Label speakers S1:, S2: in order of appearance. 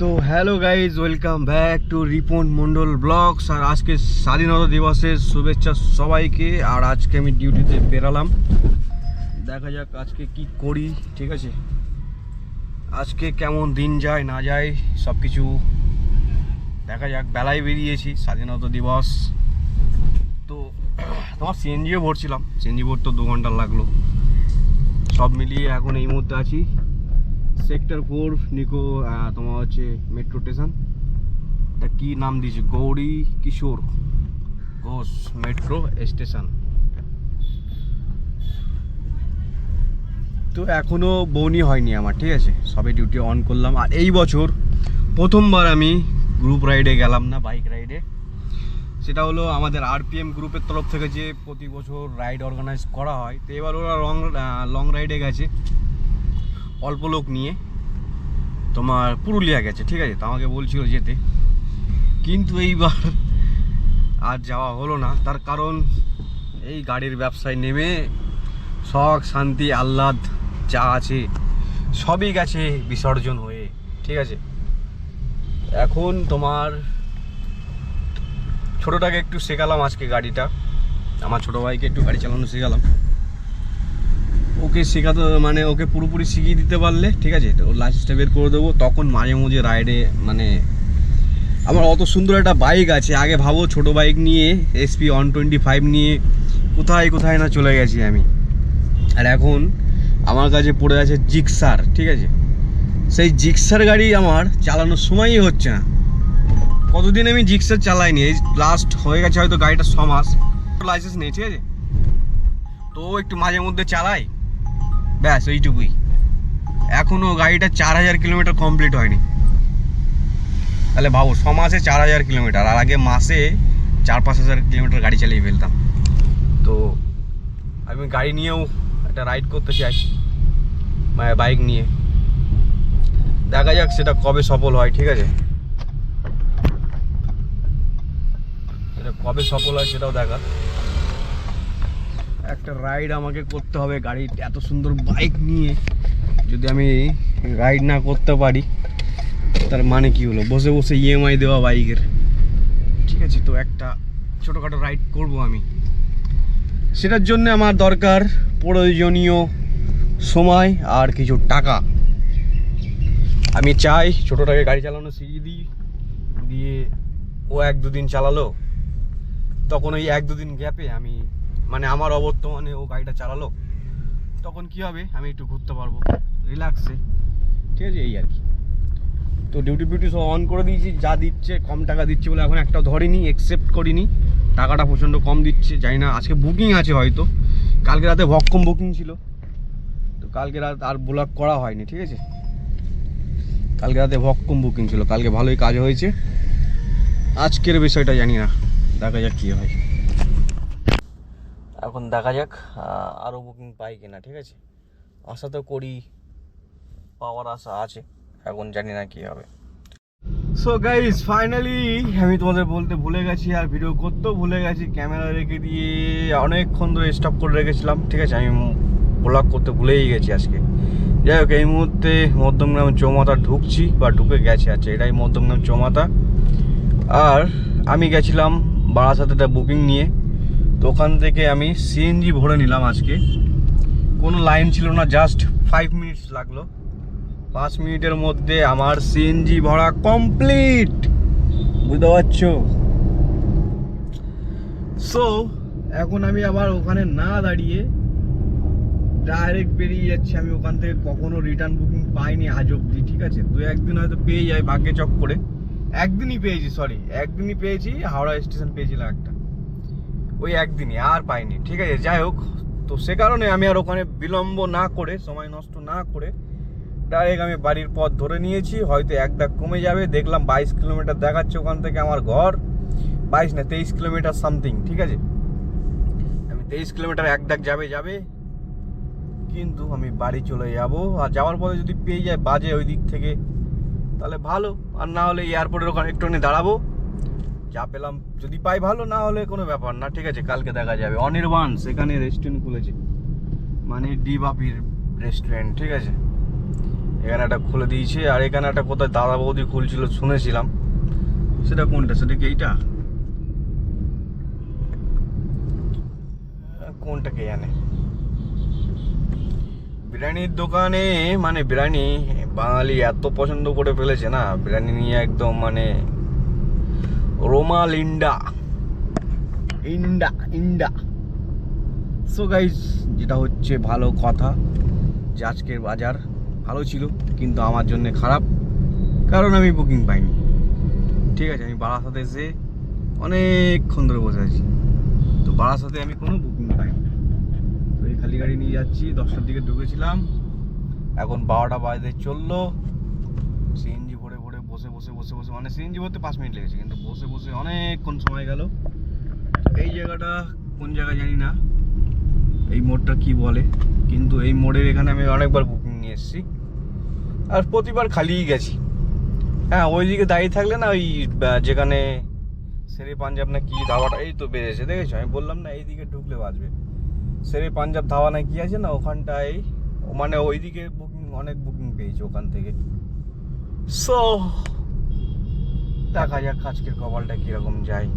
S1: তো hello guys, welcome back to Ripon Mondal vlogs. আর আজকে স্বাধীনতা দিবসের শুভেচ্ছা সবাইকে। আর আজকে আমি ডিউটিতে বেরালাম, দেখা যাক আজকে কি করি। ঠিক আছে, আজকে কেমন দিন যায় না যায় সব কিছু দেখা যাক। বেলায় বেরিয়েছি, স্বাধীনতা দিবস। তো তোমার সিএনজিও ভরছিলাম, সিএনজি ভরতে 2 ঘন্টা লাগলো। সব মিলিয়ে এখন এই মুহূর্তে আছি সেক্টর 4 নিকো, তোমার হচ্ছে মেট্রো স্টেশন। এটা কি নাম দিয়েছে, গৌরী কিশোর ঘোষ মেট্রো স্টেশন। তো এখনো বউনি হয়নি আমার, ঠিক আছে, সবে ডিউটি অন করলাম। আর এই বছর প্রথমবার আমি গ্রুপ রাইডে গেলাম না, বাইক রাইডে। সেটা হলো আমাদের আরপিএম গ্রুপের তরফ থেকে যে প্রতি বছর রাইড অর্গানাইজ করা হয়। তো এবার ওরা লং রাইডে গেছে অল্প লোক নিয়ে, তোমার পুরুলিয়া গেছে। ঠিক আছে, তো আমাকে বলছিল যেতে, কিন্তু এইবার আর যাওয়া হলো না। তার কারণ এই গাড়ির ব্যবসায় নেমে শখ শান্তি আহ্লাদ যা আছে সবই গেছে বিসর্জন হয়ে। ঠিক আছে, এখন তোমার ছোটোটাকে একটু শেখালাম আজকে গাড়িটা, আমার ছোটো ভাইকে একটু গাড়ি চালানো শেখালাম। ওকে শেখাতে মানে ওকে পুরোপুরি শিখিয়ে দিতে পারলে, ঠিক আছে, ওর লাইসেন্সটা বের করে দেবো। তখন মাঝে মাঝে রাইডে, মানে আমার অত সুন্দর একটা বাইক আছে। আগে ভাবো ছোটো বাইক নিয়ে SP 125 নিয়ে কোথায় কোথায় না চলে গেছি আমি। আর এখন আমার কাছে পড়ে আছে জিক্সার। ঠিক আছে, সেই জিক্সার গাড়ি আমার চালানোর সময়ই হচ্ছে না। কতদিন আমি জিক্সার চালাইনি, এই লাস্ট হয়ে গেছে হয়তো গাড়িটা 6 মাস। লাইসেন্স নেই, ঠিক আছে, তো একটু মাঝে মধ্যে চালাই, ব্যাস এইটুকুই। এখনও গাড়িটা 4000 কিলোমিটার কমপ্লিট হয়নি। তাহলে ভাবো 6 মাসে 4000 কিলোমিটার, আর আগে মাসে 4-5 হাজার কিলোমিটার গাড়ি চালিয়ে ফেলতাম। তো আমি গাড়ি নিয়েও একটা রাইড করতে চাই, মানে বাইক নিয়ে। দেখা যাক সেটা কবে সফল হয়। ঠিক আছে, সেটা কবে সফল হয় সেটাও দেখা। একটা রাইড আমাকে করতে হবে, গাড়ি এত সুন্দর বাইক নিয়ে যদি আমি রাইড না করতে পারি তার মানে কি হলো, বসে বসে EMI দেওয়া বাইকের। ঠিক আছে, তো একটা ছোটোখাটো রাইড করব আমি। সেটার জন্য আমার দরকার প্রয়োজনীয় সময় আর কিছু টাকা। আমি চাই ছোটোটাকে গাড়ি চালানো শিখিয়ে দিই, দিয়ে ও 1-2 দিন চালালো, তখন ওই 1-2 দিন গ্যাপে আমি, মানে আমার অবর্তমানে ও গাড়িটা চালালো, তখন কি হবে আমি একটু ঘুরতে পারবো রিল্যাক্সে। ঠিক আছে, এই আর কি। তো ডিউটি সব অন করে দিয়েছি, যা দিচ্ছে কম টাকা দিচ্ছে বলে এখন একটা ধরিনি, অ্যাকসেপ্ট করিনি। টাকাটা প্রচণ্ড কম দিচ্ছে, জানি না আজকে বুকিং আছে হয়তো। কালকে রাতে ভক্কম বুকিং ছিল, তো কালকে রাত আর ব্লক করা হয়নি। ঠিক আছে, কালকে রাতে ভক্কম বুকিং ছিল, কালকে ভালোই কাজ হয়েছে। আজকের বিষয়টা জানি না, দেখা যাক কী হয়। এখন দেখা যাক আরও বুকিং পাই কিনা। ঠিক আছে, আশা তো করি, পাওয়ার আশা আছে, এখন জানি না কী হবে। সো গাইস, ফাইনালি আমি তোমাদের বলতে ভুলে গেছি আর ভিডিও করতেও ভুলে গেছি। ক্যামেরা রেখে দিয়ে অনেকক্ষণ ধরে স্টপ করে রেখেছিলাম। ঠিক আছে, আমি ব্লগ করতে ভুলেই গেছি আজকে। যাই হোক, এই মুহূর্তে মধ্যমগ্রাম চৌমাথা ঢুকছি, বা ঢুকে গেছে। আচ্ছা, এটাই মধ্যমগ্রাম চৌমাথা। আর আমি গেছিলাম বারাসাতে একটা বুকিং নিয়ে, তো ওখান থেকে আমি সিএনজি ভরে নিলাম আজকে। কোনো লাইন ছিল না, জাস্ট 5 মিনিটস লাগলো। 5 মিনিটের মধ্যে আমার সিএনজি ভরা কমপ্লিট, বুঝতে পারছো? সো এখন আমি আবার ওখানে না দাঁড়িয়ে ডাইরেক্ট বেরিয়ে যাচ্ছি। আমি ওখান থেকে কখনো রিটার্ন বুকিং পাইনি আজ অব্দি। ঠিক আছে, 2-1 দিন হয়তো পেয়ে যাই ভাগ্যে চক করে। একদিনই পেয়েছি, হাওড়া স্টেশন পেয়েছিলাম একটা, ওই একদিনই, আর পাইনি। ঠিক আছে, যাই হোক, তো সে কারণে আমি আর ওখানে বিলম্ব না করে, সময় নষ্ট না করে ডাইরেক্ট আমি বাড়ির পথ ধরে নিয়েছি। হয়তো 1 দাগ কমে যাবে, দেখলাম 22 কিলোমিটার দেখাচ্ছে ওখান থেকে আমার ঘর। 22 না 23 কিলোমিটার সামথিং। ঠিক আছে, আমি 23 কিলোমিটার 1 দাগ যাবে, কিন্তু আমি বাড়ি চলে যাব। আর যাওয়ার পথে যদি পেয়ে যায় বাজে ওই দিক থেকে, তাহলে ভালো। আর না হলে এয়ারপোর্টের ওখানে একটুখানি দাঁড়াবো, যা পেলাম যদি পাই ভালো, না হলে কোনো ব্যাপার না। ঠিক আছে, কালকে দেখা যাবে। অনির্বাণ সেখানে রেস্টুরেন্ট খুলেছে, মানে ডি বাপির রেস্টুরেন্ট। ঠিক আছে, এখানে একটা খুলে দিয়েছে, আর এখানে একটা কোথায় দাদা বৌদি খুলছিল শুনেছিলাম, সেটা কোনটা, সেটা কি এইটা, কোনটা কে জানে। বিরিয়ানির দোকানে মানে বিরিয়ানি বাঙালি এত পছন্দ করে ফেলেছে না, বিরিয়ানি নিয়ে একদম মানে রোমাল ইন্ডা ইন্ডা ইন্ডা। সো গাইস, যেটা হচ্ছে ভালো কথা যে আজকের বাজার ভালো ছিল, কিন্তু আমার জন্য খারাপ, কারণ আমি বুকিং পাইনি। ঠিক আছে, আমি বারাসাতে এসে অনেকক্ষণ ধরে বসে আছি, তো বারাসাতে আমি কোনো বুকিং পাইনি। তো এই খালি গাড়ি নিয়ে যাচ্ছি, 10টার দিকে ঢুকেছিলাম, এখন 12টা বাজতে চললো। সিএনজি ভরে ভরে বসে বসে বসে বসে মানে সিএনজি ভরতে 5 মিনিট লেগেছে, কিন্তু বসে বসে অনেকক্ষণ সময় গেল। এই জায়গাটা কোন জায়গা জানি না, এই মোড়টা কি বলে, কিন্তু এই মোড়ের এখানে আমি অনেকবার বুকিং নিয়ে এসেছি, আর প্রতিবার খালিই গেছি। হ্যাঁ, ওইদিকে দাঁড়িয়ে থাকলে না, ওই যেখানে শেরে পাঞ্জাব না কি ধাবাটা, এই তো বেড়েছে দেখেছো, আমি বললাম না এইদিকে ঢুকলে বাজবে, শেরে পাঞ্জাব ধাবা না কি আছে না, ওখানটায় মানে ওইদিকে বুকিং, অনেক বুকিং পেয়েছি ওখান থেকে। সো দেখা যাক আজকের কপালটা কিরকম যায়।